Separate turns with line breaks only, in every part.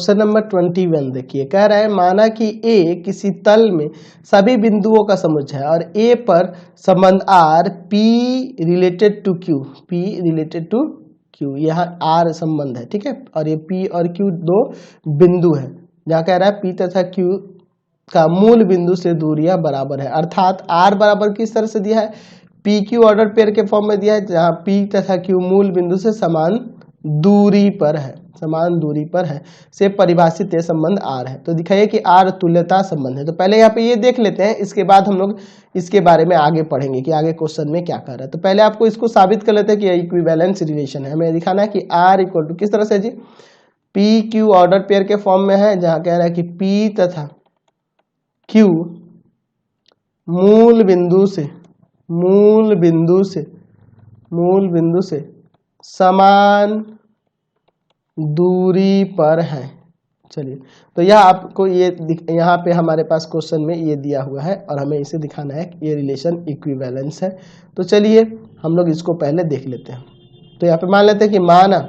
Question number 21 देखिए, कह रहा है माना कि ए किसी तल में सभी बिंदुओं का समुच्चय है और ए पर संबंध R P related to Q, P related to Q, यहाँ आर संबंध है, ठीक है। और ये पी और क्यू दो बिंदु है, जहाँ कह रहा है पी तथा क्यू का मूल बिंदु से दूरियां बराबर है, अर्थात आर बराबर किस तरह से दिया है, पी क्यू ऑर्डर पेयर के फॉर्म में दिया है, जहाँ पी तथा क्यू मूल बिंदु से समान दूरी पर है, समान दूरी पर है, से परिभाषित ये संबंध आर है। तो दिखाइए कि आर तुल्यता संबंध है। तो पहले यहाँ पे ये देख लेते हैं, इसके बाद हम लोग इसके बारे में आगे पढ़ेंगे कि आगे क्वेश्चन में क्या कर रहा है। तो पहले आपको इसको साबित कर लेते हैं कि इक्विवेलेंस रिलेशन है। हमें दिखाना है कि आर इक्वल टू किस तरह से जी, पी क्यू ऑर्डर पेयर के फॉर्म में है, जहाँ कह रहा है कि पी तथा क्यू मूल बिंदु से समान दूरी पर है। चलिए, तो यह आपको ये यहाँ पे हमारे पास क्वेश्चन में ये दिया हुआ है और हमें इसे दिखाना है कि ये रिलेशन इक्विवेलेंस है। तो चलिए हम लोग इसको पहले देख लेते हैं। तो यहाँ पे मान लेते हैं कि माना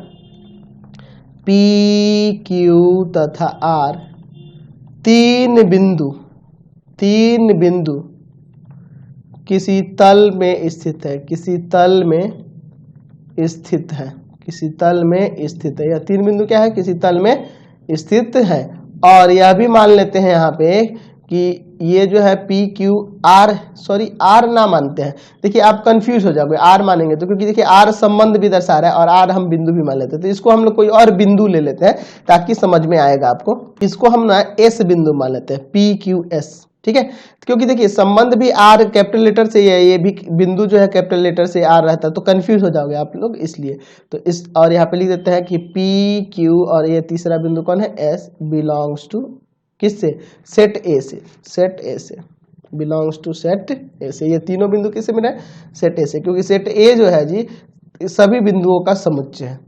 पी क्यू तथा आर तीन बिंदु किसी तल में स्थित है, यह तीन बिंदु क्या है, किसी तल में स्थित है। और यह भी मान लेते हैं यहाँ पे कि ये जो है पी क्यू आर, आर ना मानते हैं। देखिए आप कंफ्यूज हो जाओगे आर मानेंगे तो, क्योंकि देखिए आर संबंध भी दर्शा रहा है और आर हम बिंदु भी मान लेते हैं। तो इसको हम लोग कोई और बिंदु ले लेते हैं ताकि समझ में आएगा आपको। इसको हम ना एस बिंदु मान लेते हैं, पी क्यू एस, ठीक है। क्योंकि देखिए संबंध भी आर कैपिटल लेटर से है, ये भी बिंदु जो है कैपिटल लेटर से आर रहता है, तो कंफ्यूज हो जाओगे आप लोग इसलिए। तो इस और यहाँ पे लिख देते हैं कि पी क्यू और ये तीसरा बिंदु कौन है, एस, बिलोंग्स टू किससे, सेट ए से, बिलोंग्स टू सेट ए से। ये तीनों बिंदु किससे मिले, सेट ए से, क्योंकि सेट ए जो है जी सभी बिंदुओं का समुच्चय है,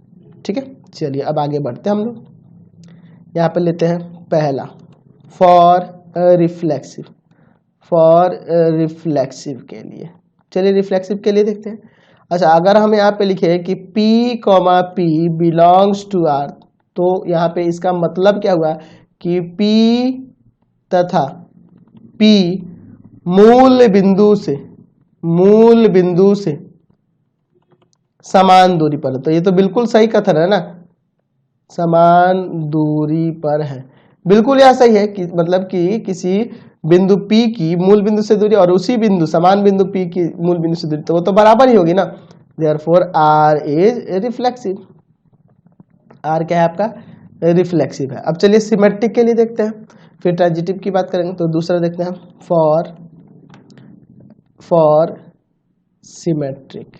ठीक है। चलिए अब आगे बढ़ते हैं हम लोग। यहाँ पे लेते हैं पहला, फॉर रिफ्लेक्सिव के लिए। चलिए रिफ्लेक्सिव के लिए देखते हैं। अच्छा, अगर हम यहाँ पे लिखे कि P, P belongs to R, तो यहाँ पे इसका मतलब क्या हुआ कि P तथा P मूल बिंदु से समान दूरी पर है। तो ये तो बिल्कुल सही कथन है ना, समान दूरी पर है, बिल्कुल यह सही है कि मतलब कि किसी बिंदु P की मूल बिंदु से दूरी और उसी बिंदु समान बिंदु P की मूल बिंदु से दूरी, तो वो तो बराबर ही होगी ना। Therefore R is reflexive, R क्या है आपका, रिफ्लेक्सिव है। अब चलिए सिमेट्रिक के लिए देखते हैं, फिर ट्रांजिटिव की बात करेंगे। तो दूसरा देखते हैं फॉर सिमेट्रिक।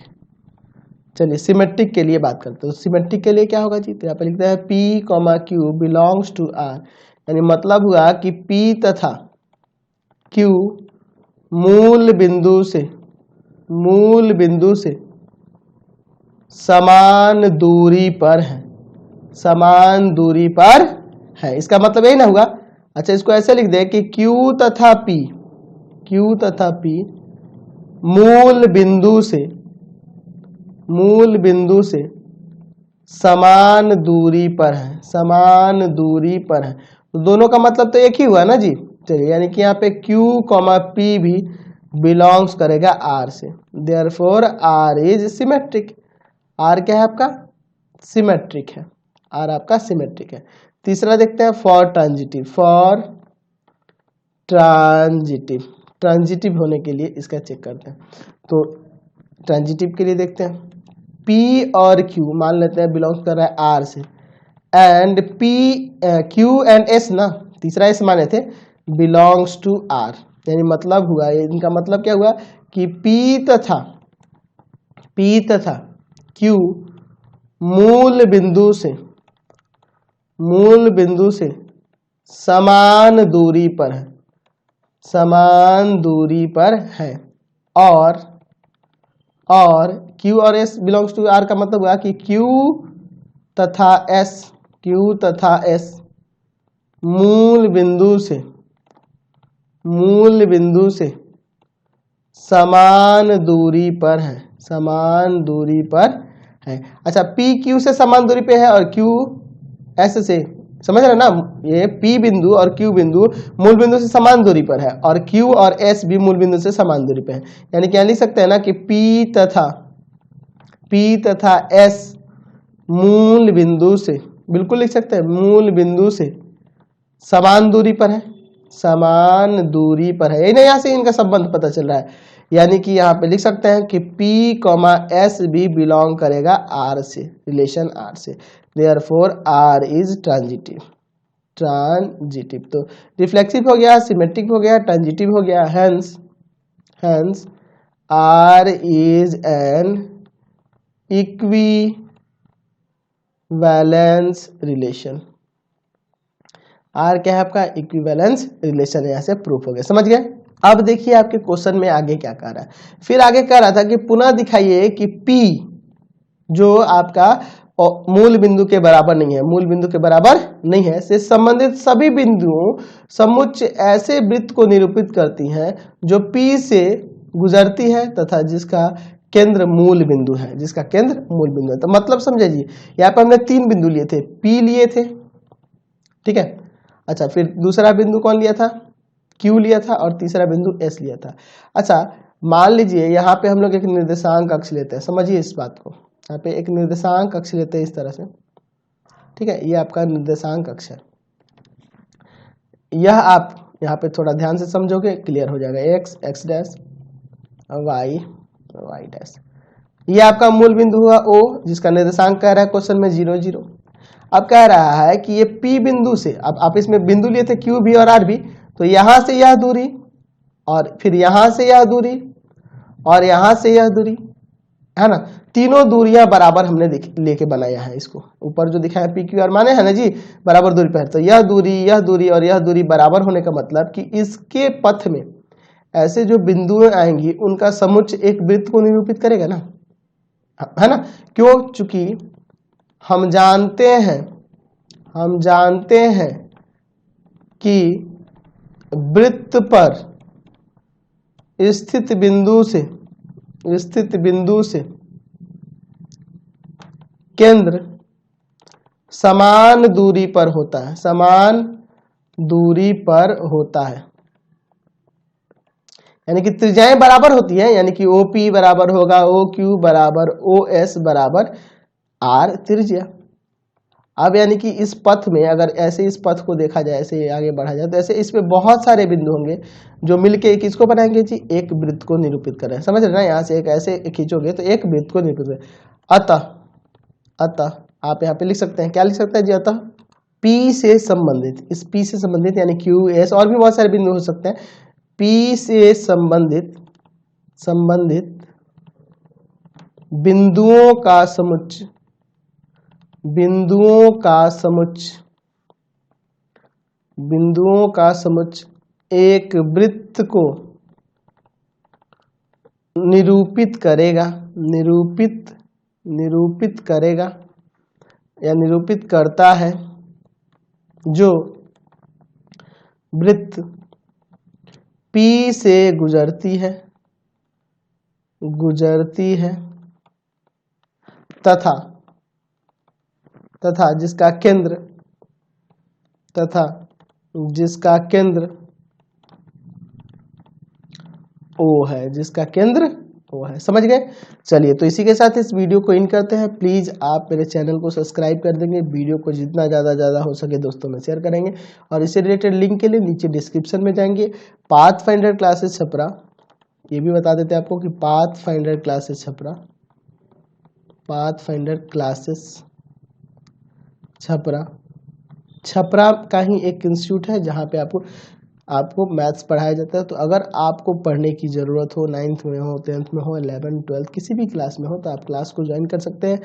चलिए सिमेट्रिक के लिए बात करते हैं। तो सिमेट्रिक के लिए क्या होगा जी, तो यहाँ पे लिखते हैं P, Q belongs to R, यानी मतलब हुआ कि P तथा Q मूल बिंदु से समान दूरी पर है, इसका मतलब यही ना हुआ। अच्छा, इसको ऐसे लिख दे कि Q तथा P मूल बिंदु से समान दूरी पर है, तो दोनों का मतलब तो एक ही हुआ ना जी। चलिए, यानी कि यहाँ पे Q, P भी बिलोंग्स करेगा R से, therefore R is symmetric. R क्या है आपका, सिमेट्रिक है, R आपका सिमेट्रिक है। तीसरा देखते हैं फॉर ट्रांजिटिव होने के लिए इसका चेक करते हैं। तो ट्रांजिटिव के लिए देखते हैं P और Q मान लेते हैं बिलोंग्स कर रहा है R से, एंड Q एंड S ना, तीसरा S माने थे, बिलोंग्स टू R, यानी मतलब हुआ, इनका मतलब क्या हुआ कि P तथा Q मूल बिंदु से समान दूरी पर है, और Q और S बिलोंग्स टू R का मतलब हुआ कि Q तथा S मूल बिंदु से समान दूरी पर है। अच्छा, P Q से समान दूरी पे है और Q S से समझ रहे ना, ये P बिंदु और Q बिंदु मूल बिंदु से समान दूरी पर है और Q और S भी मूल बिंदु से समान दूरी पर है। यानी क्या लिख सकते हैं ना कि P तथा S मूल बिंदु से, बिल्कुल लिख सकते हैं, मूल बिंदु से समान दूरी पर है, समान दूरी पर है। यहाँ से इनका संबंध पता चल रहा है। यानी कि यहाँ पे लिख सकते हैं कि P, S भी बिलोंग करेगा R से, रिलेशन R से। Therefore R is transitive, transitive. तो रिफ्लेक्सिव हो गया, सिमेट्रिक हो गया, ट्रांजिटिव हो गया। Hence R is an equivalence relation. R क्या है आपका? Equivalence relation. यहाँ से प्रूफ हो गया, समझ गए। अब देखिए आपके क्वेश्चन में आगे क्या कह रहा है। फिर आगे कह रहा था कि पुनः दिखाइए कि P जो आपका मूल बिंदु के बराबर नहीं है, मूल बिंदु के बराबर नहीं है, से संबंधित सभी बिंदुओं समुच्चय ऐसे वृत्त को निरूपित करती हैं जो P से गुजरती है तथा जिसका केंद्र मूल बिंदु है, जिसका केंद्र मूल बिंदु है। तो मतलब समझे जी, यहाँ पे हमने 3 बिंदु लिए थे, P लिए थे, ठीक है। अच्छा, फिर दूसरा बिंदु कौन लिया था? Q लिया था, और तीसरा बिंदु S लिया था। अच्छा, मान लीजिए यहाँ पे हम लोग एक निर्देशांक अक्ष लेते हैं, समझिए इस बात को। यहाँ पे एक निर्देशांक अक्ष लेते हैं इस तरह से, ठीक है। ये आपका निर्देशांक अक्ष है। यह आप यहाँ पे थोड़ा ध्यान से समझोगे, क्लियर हो जाएगा। x dash, y dash. ये आपका मूल बिंदु हुआ O, जिसका निर्देशांक कह रहा है क्वेश्चन में 0 0। अब कह रहा है कि ये P बिंदु से, अब आप इसमें बिंदु लिए थे Q भी और R भी, तो यहां से यह दूरी, और फिर यहां से यह दूरी, और यहां से यह दूरी, है ना। तीनों दूरियां बराबर हमने लेके बनाया है इसको। ऊपर जो दिखाया PQR माने है ना जी, बराबर दूरी पर। तो यह दूरी और यह दूरी बराबर होने का मतलब कि इसके पथ में ऐसे जो बिंदुएं आएंगी उनका समुच्चय एक वृत्त को निरूपित करेगा ना, है ना। क्यों? चूंकि हम जानते हैं कि वृत्त पर स्थित बिंदु से केंद्र समान दूरी पर होता है, समान दूरी पर होता है। यानी कि त्रिज्याएं बराबर होती हैं, यानी कि OP बराबर होगा OQ बराबर OS बराबर R त्रिज्या। अब यानी कि इस पथ में अगर ऐसे इस पथ को देखा जाए, ऐसे आगे बढ़ा जाए, तो ऐसे इसमें बहुत सारे बिंदु होंगे जो मिलके किसको बनाएंगे जी? एक वृत्त को निरूपित कर रहे हैं, समझ रहे ना। यहाँ से एक ऐसे खींचोगे तो एक वृत्त को निरूपित करें। अतः आप यहाँ पे लिख सकते हैं, क्या लिख सकते हैं जी? अतः P से संबंधित, इस P से संबंधित यानी Q, S और भी बहुत सारे बिंदु हो सकते हैं, P से संबंधित बिंदुओं का समुच्चय एक वृत्त को निरूपित करेगा या निरूपित करता है, जो वृत्त P से गुजरती है तथा जिसका केंद्र O है, जिसका केंद्र O है। समझ गए? चलिए, तो इसी के साथ इस वीडियो को इन करते हैं। प्लीज आप मेरे चैनल को सब्सक्राइब कर देंगे, वीडियो को जितना ज़्यादा हो सके दोस्तों में शेयर करेंगे, और इससे रिलेटेड लिंक के लिए नीचे डिस्क्रिप्शन में जाएंगे। पाथफाइंडर क्लासेस छपरा, ये भी बता देते हैं आपको कि पाथफाइंडर क्लासेस छपरा का ही एक इंस्टीट्यूट है जहाँ पे आपको मैथ्स पढ़ाया जाता है। तो अगर आपको पढ़ने की ज़रूरत हो, 9th में हो, 10th में हो, 11th 12th किसी भी क्लास में हो, तो आप क्लास को ज्वाइन कर सकते हैं।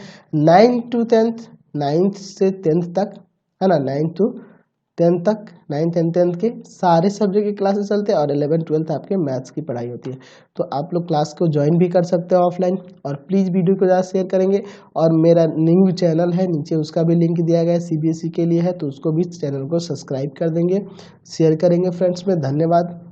9th to 10th, 9th से 10th तक, है ना, 9th to 10th तक, 9th and 10th के सारे सब्जेक्ट के क्लासेस चलते हैं, और 11th 12th आपके मैथ्स की पढ़ाई होती है। तो आप लोग क्लास को ज्वाइन भी कर सकते हो ऑफलाइन, और प्लीज़ वीडियो को ज़्यादा शेयर करेंगे। और मेरा न्यू चैनल है नीचे, उसका भी लिंक दिया गया है, CBSE के लिए है, तो उसको भी चैनल को सब्सक्राइब कर देंगे, शेयर करेंगे फ्रेंड्स में। धन्यवाद।